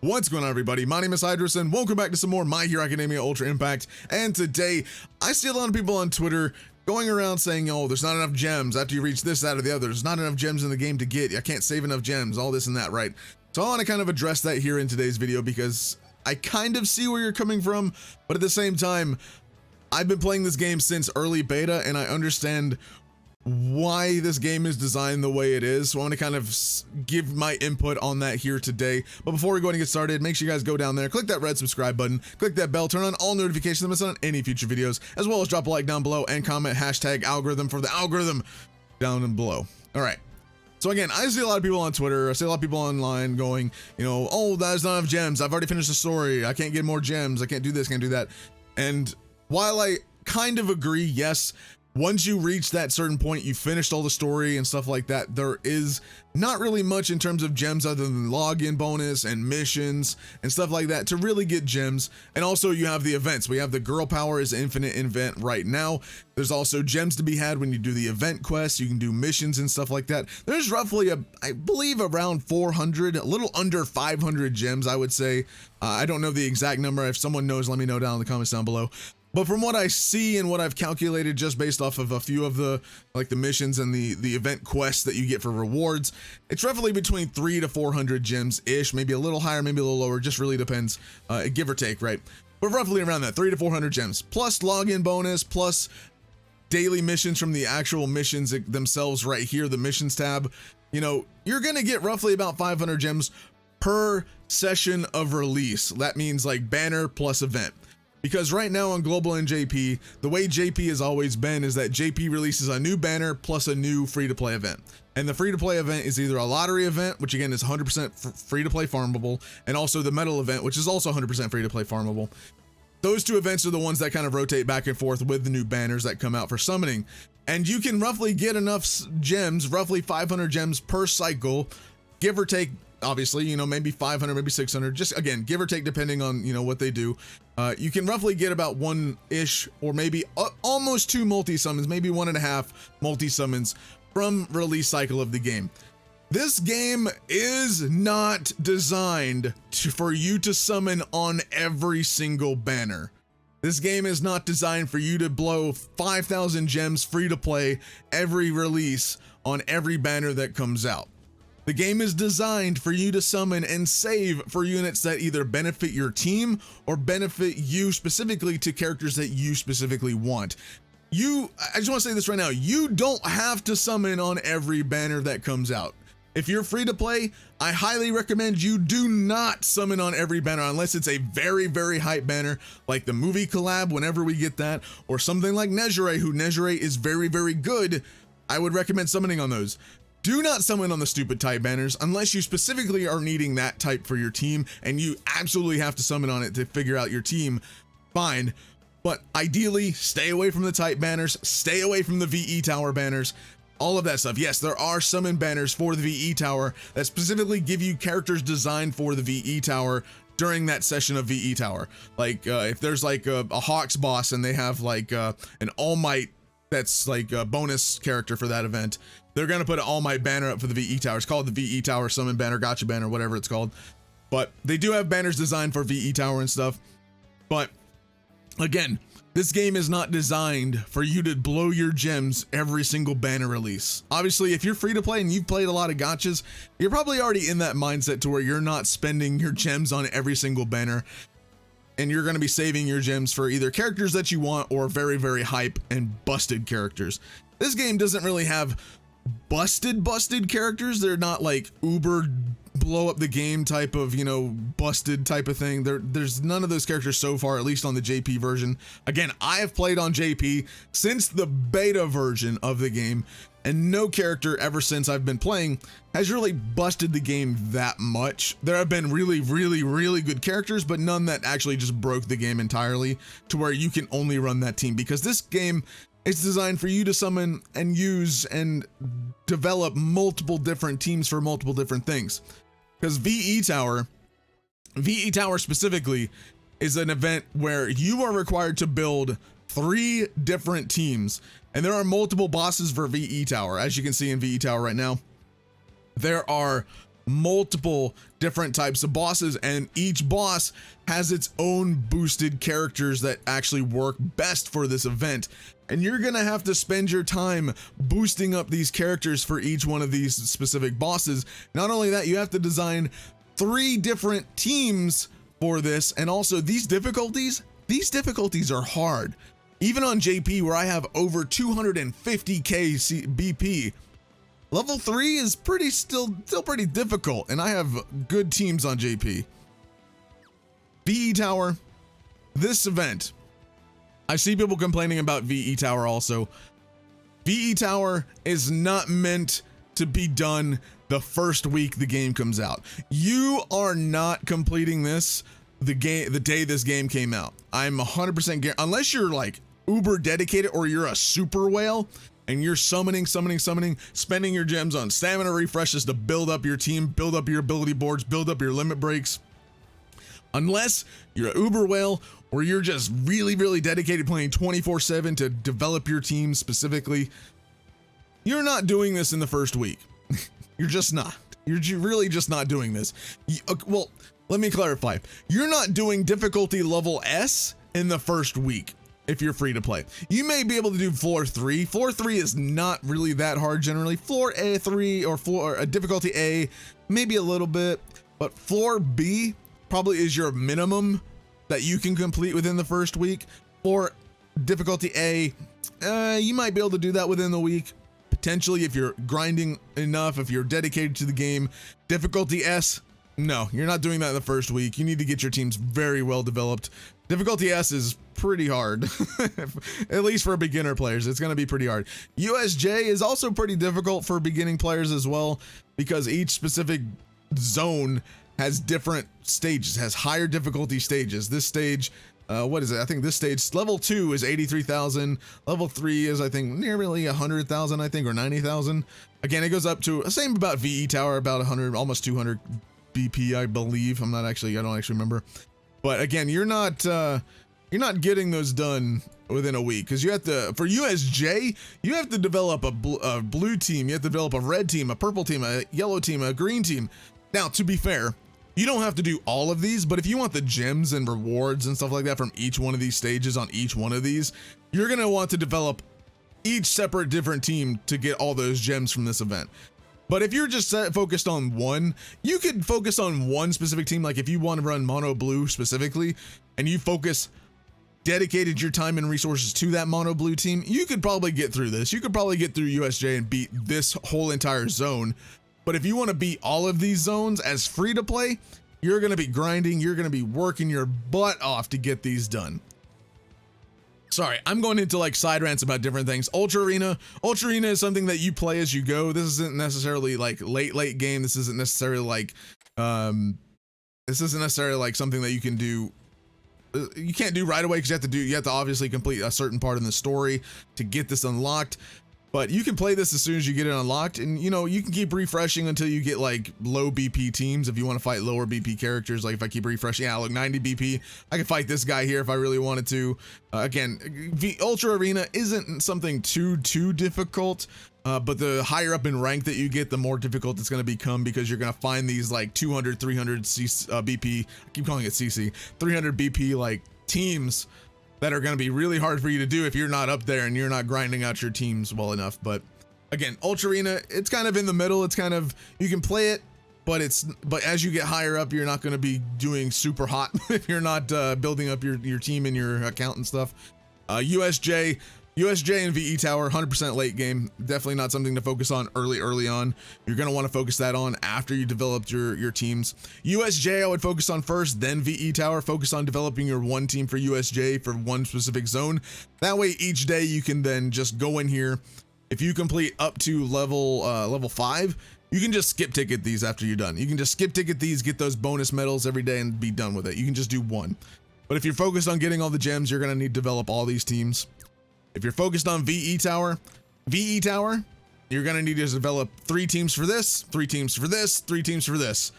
What's going on, everybody? My name is Idris, and welcome back to some more My Hero Academia Ultra Impact. And today, I see a lot of people on Twitter going around saying, oh, there's not enough gems after you reach this, that, or the other. There's not enough gems in the game to get. I can't save enough gems, all this and that, right? So I want to kind of address that here in today's video because I kind of see where you're coming from, but at the same time, I've been playing this game since early beta, and I understand why this game is designed the way it is. So I want to kind of give my input on that here today. But before we go and get started, make sure you guys go down there, click that red subscribe button, click that bell, turn on all notifications to miss out on any future videos, as well as drop a like down below and comment hashtag algorithm for the algorithm down and below. All right. So again, I see a lot of people on Twitter, I see a lot of people online going, you know, oh, there's not enough gems. I've already finished the story. I can't get more gems. I can't do this, can't do that. And while I kind of agree, yes, once you reach that certain point, you finished all the story and stuff like that, there is not really much in terms of gems other than login bonus and missions and stuff like that to really get gems. And also you have the events. We have the girl power is infinite event right now. There's also gems to be had when you do the event quests. You can do missions and stuff like that. There's roughly I believe around 400, a little under 500 gems, I would say. I don't know the exact number. If someone knows, let me know down in the comments down below. But from what I see and what I've calculated just based off of a few of the the missions and the event quests that you get for rewards, it's roughly between 300 to 400 gems ish, maybe a little higher, maybe a little lower, just really depends, give or take, right? But roughly around that 300 to 400 gems plus login bonus plus daily missions from the actual missions themselves right here, the missions tab. You know, you're gonna get roughly about 500 gems per session of release. That means like banner plus event. Because right now on Global and JP, the way JP has always been is that JP releases a new banner plus a new free-to-play event. And the free-to-play event is either a lottery event, which again is 100% free-to-play farmable, and also the medal event, which is also 100% free-to-play farmable. Those two events are the ones that kind of rotate back and forth with the new banners that come out for summoning. And you can roughly get enough gems, roughly 500 gems per cycle, give or take. Obviously, you know, maybe 500, maybe 600, just again, give or take, depending on, you know, what they do. You can roughly get about one-ish or maybe almost two multi-summons, maybe 1.5 multi-summons from release cycle of the game. This game is not designed for you to summon on every single banner. This game is not designed for you to blow 5,000 gems free to play every release on every banner that comes out. The game is designed for you to summon and save for units that either benefit your team or benefit you specifically to characters that you specifically want. I just want to say this right now, you don't have to summon on every banner that comes out. If you're free to play, I highly recommend you do not summon on every banner unless it's a very, very hype banner like the movie collab whenever we get that, or something like Nezure, who Nezure is very, very good. I would recommend summoning on those. Do not summon on the stupid type banners unless you specifically are needing that type for your team and you absolutely have to summon on it to figure out your team. Fine, but ideally stay away from the type banners, stay away from the VE tower banners, all of that stuff. Yes, there are summon banners for the VE tower that specifically give you characters designed for the VE tower during that session of VE tower. Like if there's like a Hawks boss and they have like an All Might that's like a bonus character for that event, they're going to put an All Might banner up for the VE tower. It's called the VE tower summon banner, gotcha banner, whatever it's called. But they do have banners designed for VE tower and stuff. But again, this game is not designed for you to blow your gems every single banner release. Obviously, if you're free to play and you've played a lot of gotchas, you're probably already in that mindset to where you're not spending your gems on every single banner. And you're going to be saving your gems for either characters that you want or very, very hype and busted characters. This game doesn't really have busted characters. They're not like uber blow up the game type of, you know, busted type of thing. There's none of those characters so far, at least on the JP version. Again, I have played on JP since the beta version of the game, and no character ever since I've been playing has really busted the game that much. There have been really, really, really good characters, but none that actually just broke the game entirely to where you can only run that team, because this game is designed for you to summon and use and develop multiple different teams for multiple different things. Because VE Tower specifically is an event where you are required to build 3 different teams, and there are multiple bosses for VE Tower. As you can see in VE Tower right now, there are multiple different types of bosses, and each boss has its own boosted characters that actually work best for this event. And you're gonna have to spend your time boosting up these characters for each one of these specific bosses. Not only that, you have to design 3 different teams for this, and also these difficulties are hard. Even on JP, where I have over 250k BP, level 3 is still pretty difficult, and I have good teams on JP. VE Tower, this event, I see people complaining about VE Tower also. VE Tower is not meant to be done the first week the game comes out. You are not completing this the day this game came out. I'm 100% guaranteed, unless you're like uber dedicated or you're a super whale and you're summoning, spending your gems on stamina refreshes to build up your team, build up your ability boards, build up your limit breaks. Unless you're an uber whale or you're just really dedicated playing 24/7 to develop your team specifically, you're not doing this in the first week. You're just not. You're really just not doing this. Well, let me clarify. You're not doing difficulty level S in the first week if you're free to play. You may be able to do floor 3. Floor 3 is not really that hard generally. Floor A3 or floor difficulty A, maybe a little bit, but floor B probably is your minimum that you can complete within the first week. For difficulty A, you might be able to do that within the week. Potentially, if you're grinding enough, if you're dedicated to the game. Difficulty S, no, you're not doing that in the first week. You need to get your teams very well developed. Difficulty S is pretty hard, at least for beginner players. It's going to be pretty hard. USJ is also pretty difficult for beginning players as well, because each specific zone has different stages, has higher difficulty stages. This stage, what is it? I think this stage, level 2 is 83,000. Level 3 is, I think, nearly 100,000, I think, or 90,000. Again, it goes up to, same about VE Tower, about 100, almost 200 BP, I believe. I don't actually remember. But again, you're not getting those done within a week, because you have to, for USJ, you have to develop a blue team, you have to develop a red team, a purple team, a yellow team, a green team. Now, to be fair, you don't have to do all of these, but if you want the gems and rewards and stuff like that from each one of these stages on each one of these, you're going to want to develop each separate different team to get all those gems from this event. But if you're just focused on one, you could focus on one specific team. Like if you want to run mono blue specifically, and you dedicated your time and resources to that mono blue team, you could probably get through this. You could probably get through USJ and beat this whole entire zone. But if you want to beat all of these zones as free to play, you're going to be grinding, you're going to be working your butt off to get these done. Sorry, I'm going into like side rants about different things. Ultra Arena is something that you play as you go. This isn't necessarily like late game. This isn't necessarily like something that you can do. You can't do right away, because you have to obviously complete a certain part in the story to get this unlocked. But you can play this as soon as you get it unlocked, and you know, you can keep refreshing until you get like low BP teams if you want to fight lower BP characters. Like if I keep refreshing, yeah, look, 90 BP, I can fight this guy here if I really wanted to. Again, the Ultra Arena isn't something too difficult, but the higher up in rank that you get, the more difficult it's going to become, because you're going to find these like 200, 300 BP, I keep calling it CC, 300 BP like teams that are going to be really hard for you to do if you're not up there and you're not grinding out your teams well enough. But again, Ultra Arena, it's kind of in the middle. It's kind of, you can play it, but as you get higher up, you're not going to be doing super hot if you're not building up your team and your account and stuff. USJ and VE Tower, 100% late game. Definitely not something to focus on early on. You're going to want to focus that on after you developed your teams. USJ I would focus on first, then VE Tower. Focus on developing your one team for USJ for one specific zone. That way each day you can then just go in here. If you complete up to level 5, you can just skip ticket these after you're done. You can just skip ticket these, get those bonus medals every day, and be done with it. You can just do one. But if you're focused on getting all the gems, you're going to need to develop all these teams. If you're focused on VE Tower, you're going to need to develop 3 teams for this, 3 teams for this, 3 teams for this.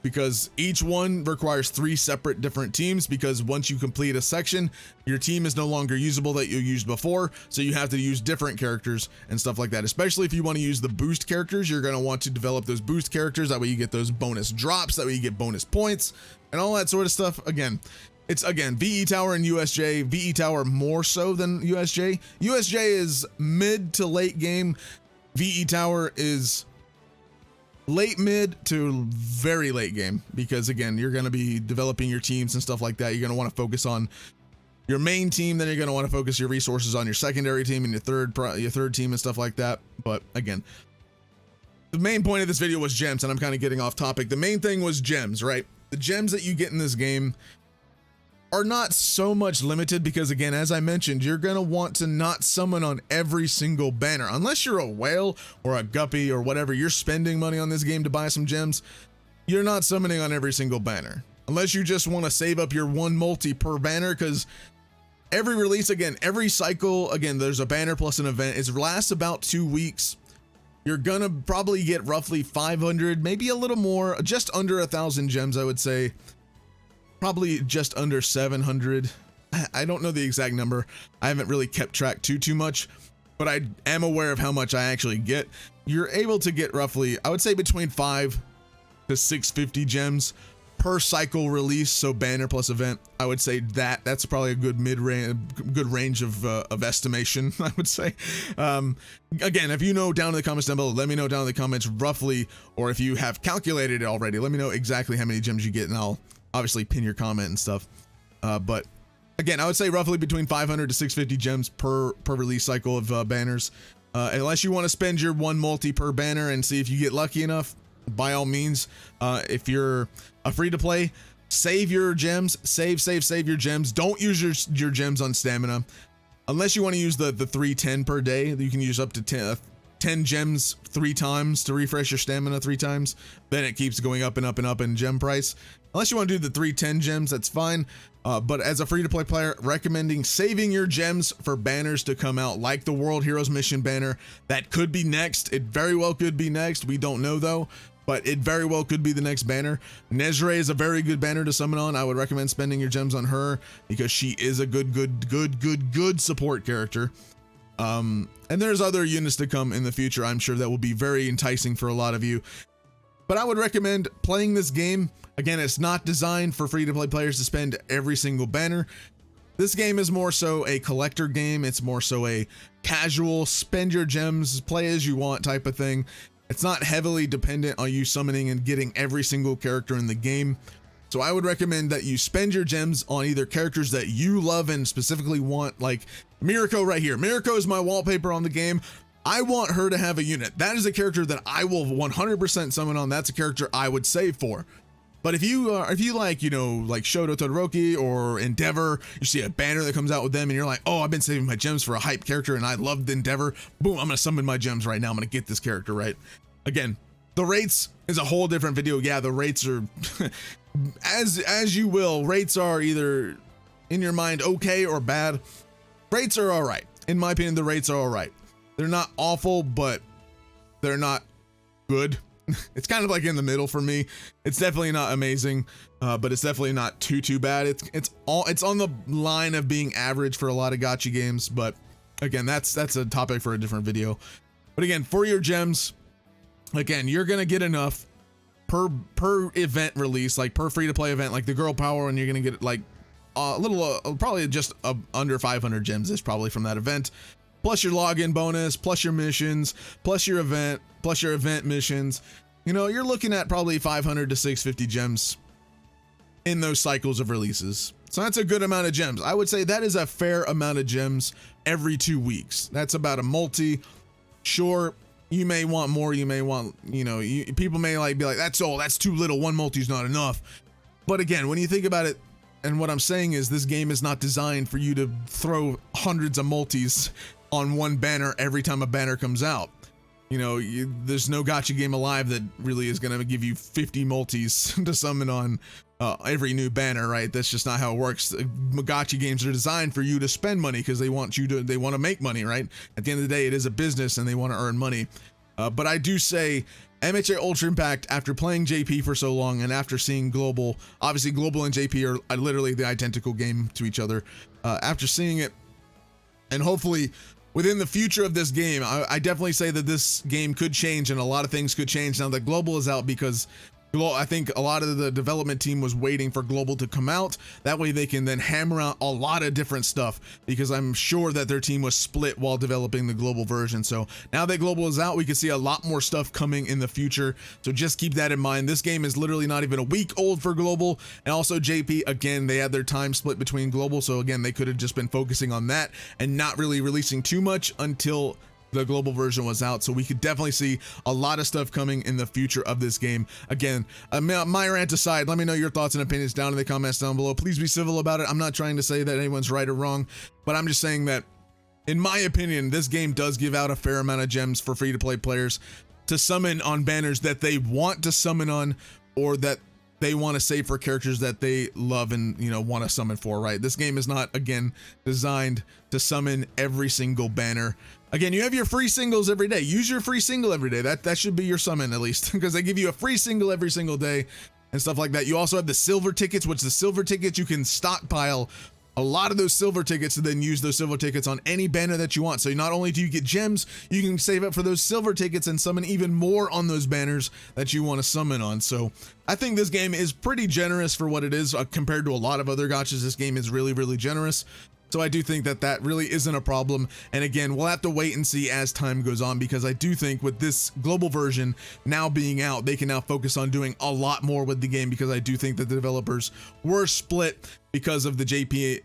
because each one requires 3 separate different teams, because once you complete a section, your team is no longer usable that you used before, so you have to use different characters and stuff like that. Especially if you want to use the boost characters, you're going to want to develop those boost characters, that way you get those bonus drops, that way you get bonus points and all that sort of stuff. Again, it's VE Tower and USJ. VE Tower more so than USJ. USJ is mid to late game. VE Tower is late mid to very late game, because again, you're going to be developing your teams and stuff like that. You're going to want to focus on your main team, then you're going to want to focus your resources on your secondary team and your third team and stuff like that. But again, the main point of this video was gems, and I'm kind of getting off topic. The main thing was gems, right? The gems that you get in this game are not so much limited, because again, as I mentioned, you're going to want to not summon on every single banner. Unless you're a whale or a guppy or whatever, you're spending money on this game to buy some gems, you're not summoning on every single banner. Unless you just want to save up your 1 multi per banner, because every release, again, every cycle, again, there's a banner plus an event. It lasts about 2 weeks. You're gonna probably get roughly 500, maybe a little more, just under 1,000 gems, I would say. Probably just under 700. I don't know the exact number. I haven't really kept track too much, but I am aware of how much I actually get. You're able to get roughly, I would say, between 5 to 650 gems per cycle release. So banner plus event, I would say that's probably a good range of estimation, I would say. Again, if you know, down in the comments down below, let me know down in the comments roughly, or if you have calculated it already, let me know exactly how many gems you get, and I'll obviously pin your comment and stuff. But again, I would say roughly between 500 to 650 gems per release cycle of banners. Unless you want to spend your 1 multi per banner and see if you get lucky enough, by all means. If you're a free to play, save your gems, save your gems. Don't use your gems on stamina. Unless you want to use the 310 per day, you can use up to 10 gems 3 times to refresh your stamina 3 times. Then it keeps going up and up and up in gem price. Unless you want to do the 310 gems, that's fine. But as a free-to-play player, recommending saving your gems for banners to come out, like the World Heroes Mission banner. That could be next. It very well could be next. We don't know though, but it very well could be the next banner. Nezre is a very good banner to summon on. I would recommend spending your gems on her, because she is a good support character. And there's other units to come in the future, I'm sure, that will be very enticing for a lot of you. But I would recommend playing this game. Again, it's not designed for free-to-play players to spend every single banner. This game is more so a collector game. It's more so a casual, spend your gems, play as you want type of thing. It's not heavily dependent on you summoning and getting every single character in the game. So I would recommend that you spend your gems on either characters that you love and specifically want, like Mirako right here. Mirako is my wallpaper on the game. I want her to have a unit. That is a character that I will 100% summon on. That's a character I would save for. But if you like, you know, like Shoto Todoroki or Endeavor, you see a banner that comes out with them and you're like, oh, I've been saving my gems for a hype character and I loved Endeavor. Boom, I'm going to summon my gems right now. I'm going to get this character, right? Again, the rates is a whole different video. Yeah, the rates are, as you will, rates are either in your mind okay or bad. Rates are all right. In my opinion, the rates are all right. They're not awful, but they're not good. It's kind of like in the middle for me. It's definitely not amazing, but it's definitely not too bad. It's on the line of being average for a lot of gacha games. But again, that's a topic for a different video. But again, for your gems, again, you're gonna get enough per event release, like per free to play event, like the girl power, and you're gonna get like a little, probably just under 500 gems is probably from that event. Plus your login bonus, plus your missions, plus your event missions. You know, you're looking at probably 500 to 650 gems in those cycles of releases. So that's a good amount of gems. I would say that is a fair amount of gems every 2 weeks. That's about a multi. Sure, you may want more. You may want, you know, people may be like, that's too little. 1 multi is not enough. But again, when you think about it, and what I'm saying is this game is not designed for you to throw hundreds of multis on 1 banner every time a banner comes out. You know, there's no gacha game alive that really is going to give you 50 multis to summon on every new banner, right? That's just not how it works. Gacha games are designed for you to spend money because they want to make money, right? At the end of the day, it is a business and they want to earn money. But I do say MHA Ultra Impact, after playing JP for so long and after seeing Global, obviously Global and JP are literally the identical game to each other. After seeing it, and hopefully within the future of this game, I definitely say that this game could change and a lot of things could change now that Global is out, because I think a lot of the development team was waiting for Global to come out. That way they can then hammer out a lot of different stuff, because I'm sure that their team was split while developing the Global version. So now that Global is out, we can see a lot more stuff coming in the future. So just keep that in mind. This game is literally not even a week old for Global. And also JP, again, they had their time split between Global. So again, they could have just been focusing on that and not really releasing too much until the Global version was out. So we could definitely see a lot of stuff coming in the future of this game. Again, my rant aside, let me know your thoughts and opinions down in the comments down below. Please be civil about it. I'm not trying to say that anyone's right or wrong, but I'm just saying that in my opinion, this game does give out a fair amount of gems for free to play players to summon on banners that they want to summon on, or that they want to save for characters that they love and, you know, want to summon for, right? This game is not, again, designed to summon every single banner. Again, you have your free singles every day. Use your free single every day. That should be your summon, at least, because they give you a free single every single day and stuff like that. You also have the silver tickets, which the silver tickets, you can stockpile a lot of those silver tickets and then use those silver tickets on any banner that you want. So not only do you get gems, you can save up for those silver tickets and summon even more on those banners that you want to summon on. So I think this game is pretty generous for what it is compared to a lot of other gachas. This game is really, really generous. So I do think that that really isn't a problem. And again, we'll have to wait and see as time goes on, because I do think with this Global version now being out, they can now focus on doing a lot more with the game, because I do think that the developers were split because of the JP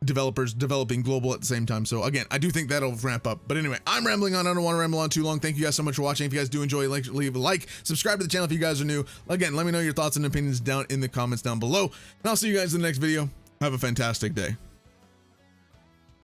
developers developing Global at the same time. So again, I do think that'll ramp up. But anyway, I'm rambling on. I don't want to ramble on too long. Thank you guys so much for watching. If you guys do enjoy, leave a like, subscribe to the channel if you guys are new. Again, let me know your thoughts and opinions down in the comments down below. And I'll see you guys in the next video. Have a fantastic day.